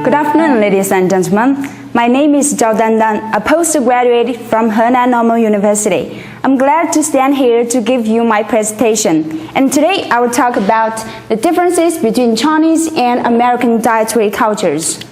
Good afternoon, ladies and gentlemen. My name is Jiao Dandan, a postgraduate from HNNU University. I'm glad to stand here to give you my presentation. And today I will talk about the differences between Chinese and American dietary cultures.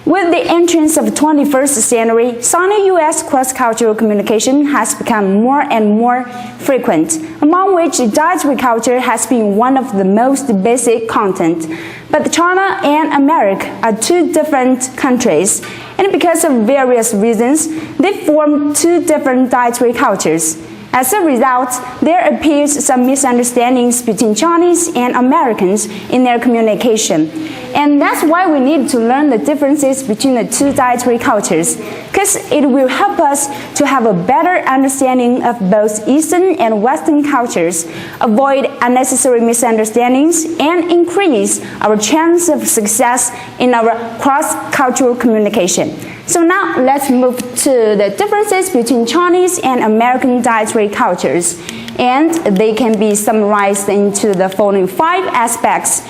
With the entrance of the 21st century, Sino-US cross-cultural communication has become more and more frequent, among which dietary culture has been one of the most basic content. But China and America are two different countries, and because of various reasons, they form two different dietary cultures. As a result, there appears some misunderstandings between Chinese and Americans in their communication. And that's why we need to learn the differences between the two dietary cultures, because it will help us to have a better understanding of both Eastern and Western cultures, avoid unnecessary misunderstandings, and increase our chance of success in our cross-cultural communication. So now let's move to the differences between Chinese and American dietary cultures, and they can be summarized into the following 5 aspects.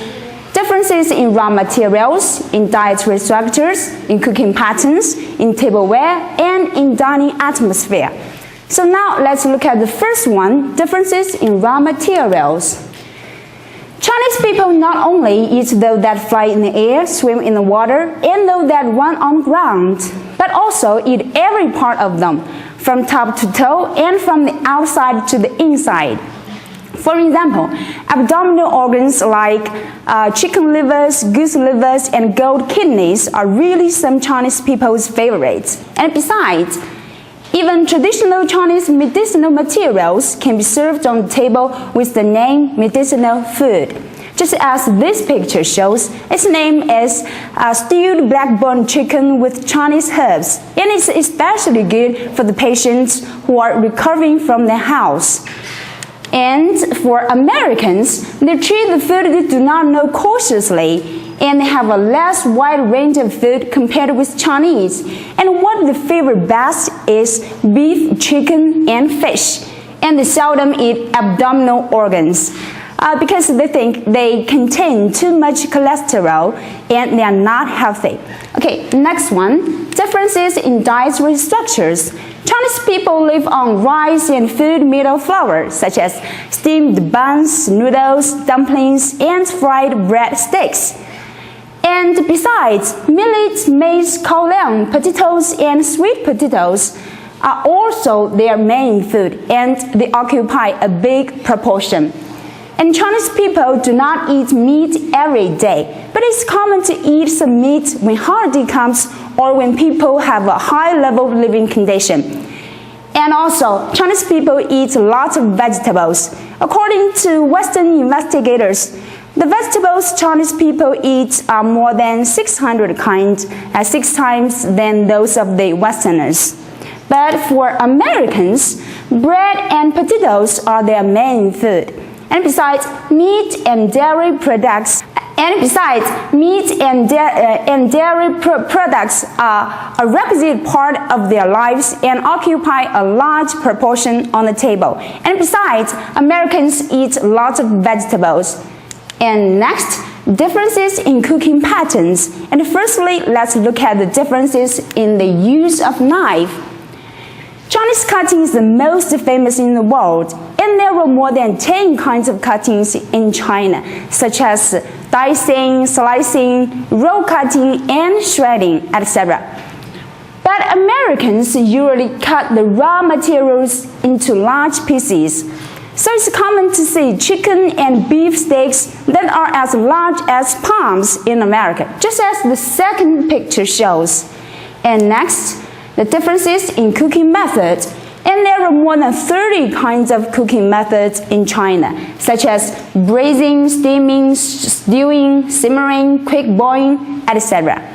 Differences in raw materials, in dietary structures, in cooking patterns, in tableware, and in dining atmosphere. So now let's look at the first one, differences in raw materials. Chinese people not only eat those that fly in the air, swim in the water, and those that run on the ground, but also eat every part of them, from top to toe and from the outside to the inside. For example, abdominal organs like chicken livers, goose livers, and goat kidneys are really some Chinese people's favorites. And besides, even traditional Chinese medicinal materials can be served on the table with the name medicinal food. Just as this picture shows, its name is stewed black-bone chicken with Chinese herbs, and it's especially good for the patients who are recovering from their house. And for Americans, they treat the food they do not know cautiously, and they have a less wide range of food compared with Chinese. And what they favor best is beef, chicken, and fish. And they seldom eat abdominal organs because they think they contain too much cholesterol and they are not healthy. Okay, next one, differences in dietary structures. Chinese people live on rice and food made of flour, such as steamed buns, noodles, dumplings, and fried bread sticks. And besides, millet, maize, kaoliang, potatoes, and sweet potatoes are also their main food, and they occupy a big proportion. And Chinese people do not eat meat every day, but it's common to eat some meat when holiday comes or when people have a high-level living condition. And also, Chinese people eat lots of vegetables. According to Western investigators, the vegetables Chinese people eat are more than 600 kinds, 6 times than those of the Westerners. But for Americans, bread and potatoes are their main food. And besides, meat and dairy products are a requisite part of their lives and occupy a large proportion on the table. And besides, Americans eat lots of vegetables. And next, differences in cooking patterns. And firstly, let's look at the differences in the use of knife. Chinese cutting is the most famous in the world, and there were more than 10 kinds of cuttings in China, such as dicing, slicing, roll cutting, and shredding, etc. But Americans usually cut the raw materials into large pieces. So it's common to see chicken and beef steaks that are as large as palms in America, just as the second picture shows. And next, the differences in cooking methods. And there are more than 30 kinds of cooking methods in China, such as braising, steaming, stewing, simmering, quick boiling, etc.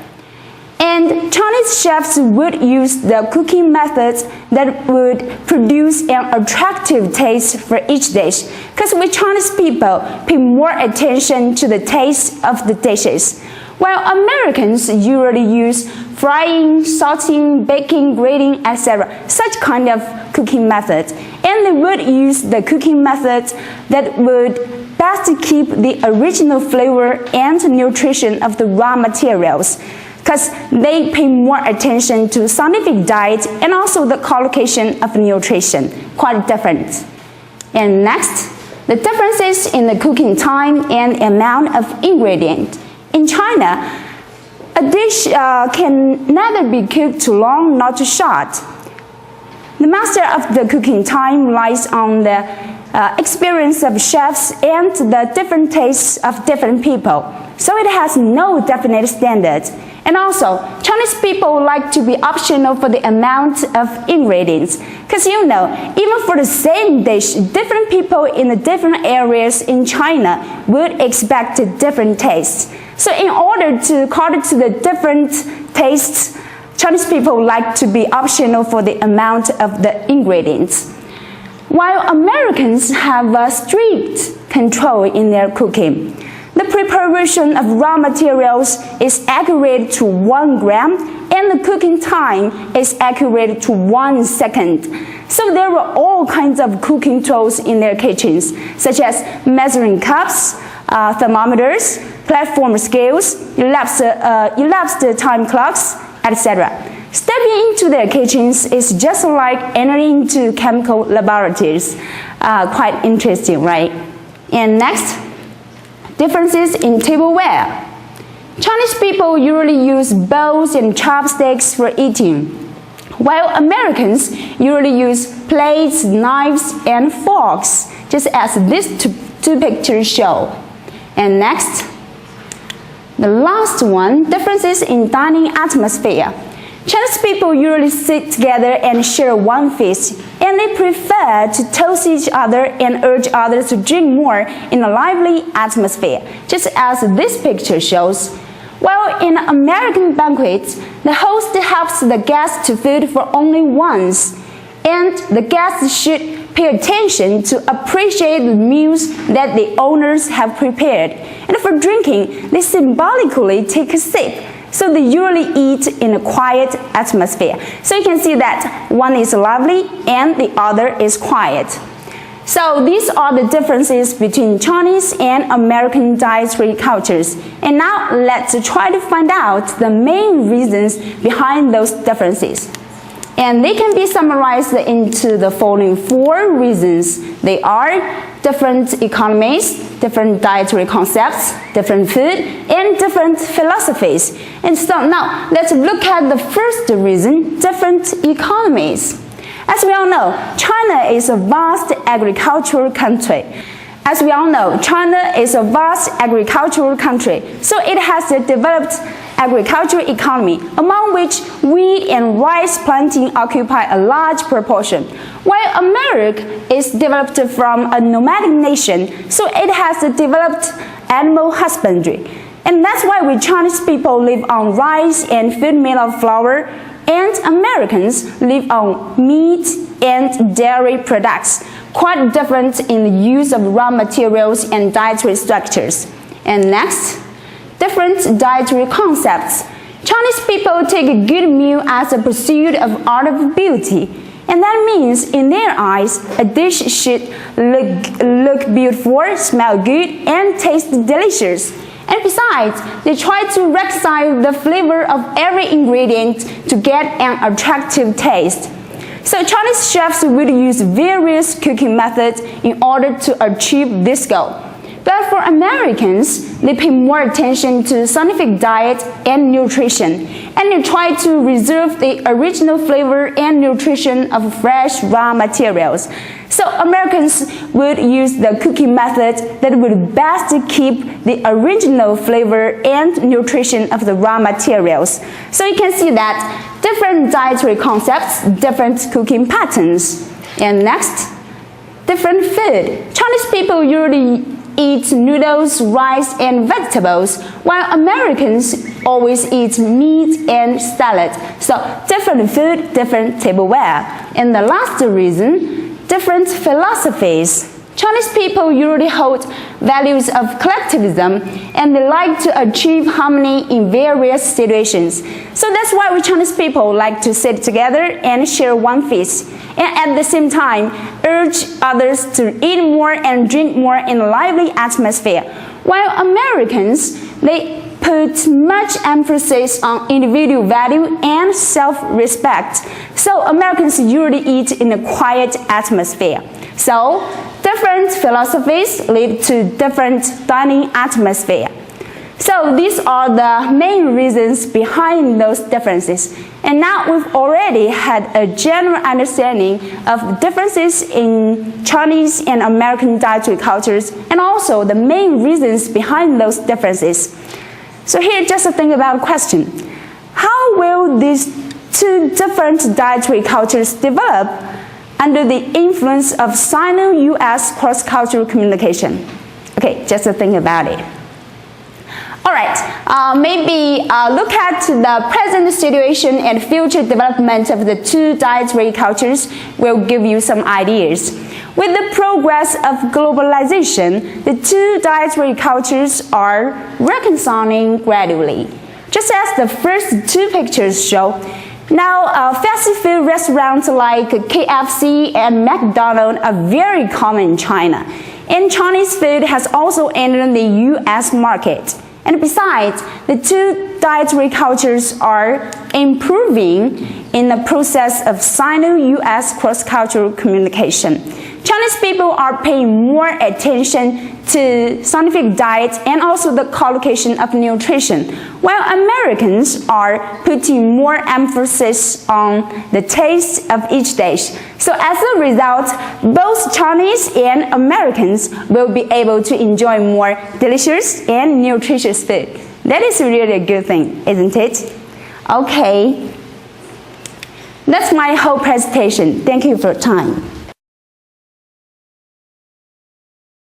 And Chinese chefs would use the cooking methods that would produce an attractive taste for each dish, because we Chinese people pay more attention to the taste of the dishes, while Americans usually use frying, salting, baking, grating, etc. such kind of cooking methods. And they would use the cooking methods that would best keep the original flavor and nutrition of the raw materials, because they pay more attention to scientific diet and also the collocation of nutrition, quite different. And next, the differences in the cooking time and amount of ingredient. In China, a dish can neither be cooked too long nor too short. The master of the cooking time lies on the experience of chefs and the different tastes of different people, so it has no definite standard. And also, Chinese people like to be optional for the amount of ingredients, because even for the same dish, different people in the different areas in China would expect different tastes. So in order to cater to the different tastes, Chinese people like to be optional for the amount of the ingredients. While Americans have a strict control in their cooking, the preparation of raw materials is accurate to 1 gram and the cooking time is accurate to 1 second. So there were all kinds of cooking tools in their kitchens, such as measuring cups, thermometers, platform scales, elapsed time clocks, etc. Stepping into their kitchens is just like entering into chemical laboratories. Quite interesting, right? And next, differences in tableware. Chinese people usually use bowls and chopsticks for eating, while Americans usually use plates, knives, and forks, just as these two pictures show. And next, the last one, differences in dining atmosphere. Chinese people usually sit together and share one feast, and they prefer to toast each other and urge others to drink more in a lively atmosphere, just as this picture shows. While in American banquets, the host helps the guests to food for only once, and the guests should pay attention to appreciate the meals that the owners have prepared. And for drinking, they symbolically take a sip. So they usually eat in a quiet atmosphere. So you can see that one is lively and the other is quiet. So these are the differences between Chinese and American dietary cultures. And now let's try to find out the main reasons behind those differences. And they can be summarized into the following 4 reasons. They are different economies, different dietary concepts, different food, and different philosophies. And so now let's look at the first reason, different economies. As we all know, China is a vast agricultural country. As we all know, China is a vast agricultural country, so it has a developed agricultural economy, among which wheat and rice planting occupy a large proportion. While America is developed from a nomadic nation, so it has developed animal husbandry. And that's why we Chinese people live on rice and food made of flour, and Americans live on meat and dairy products, quite different in the use of raw materials and dietary structures. And next, different dietary concepts. Chinese people take a good meal as a pursuit of art of beauty, and that means in their eyes, a dish should look beautiful, smell good, and taste delicious. And besides, they try to reconcile the flavor of every ingredient to get an attractive taste. So Chinese chefs would use various cooking methods in order to achieve this goal. But for Americans, they pay more attention to scientific diet and nutrition, and they try to reserve the original flavor and nutrition of fresh raw materials. So Americans would use the cooking method that would best keep the original flavor and nutrition of the raw materials. So you can see that different dietary concepts, different cooking patterns. And next, different food. Chinese people usually eat noodles, rice, and vegetables, while Americans always eat meat and salad. So different food, different tableware. And the last reason, different philosophies. Chinese people usually hold values of collectivism and they like to achieve harmony in various situations. So that's why we Chinese people like to sit together and share one feast, and at the same time urge others to eat more and drink more in a lively atmosphere. While Americans, they put much emphasis on individual value and self-respect. So Americans usually eat in a quiet atmosphere. So different philosophies lead to different dining atmosphere. So these are the main reasons behind those differences. And now we've already had a general understanding of differences in Chinese and American dietary cultures and also the main reasons behind those differences. So here, just to think about a question. How will these two different dietary cultures develop under the influence of Sino-US cross-cultural communication? Okay, just to think about it. Alright, maybe look at the present situation and future development of the two dietary cultures will give you some ideas. With the progress of globalization, the two dietary cultures are reconciling gradually. Just as the first two pictures show, now fast food restaurants like KFC and McDonald's are very common in China, and Chinese food has also entered the US market. And besides, the two dietary cultures are improving in the process of Sino-US cross-cultural communication. Chinese people are paying more attention to scientific diet and also the collocation of nutrition, while Americans are putting more emphasis on the taste of each dish. So as a result, both Chinese and Americans will be able to enjoy more delicious and nutritious food. That is really a good thing, isn't it? Okay, that's my whole presentation. Thank you for your time.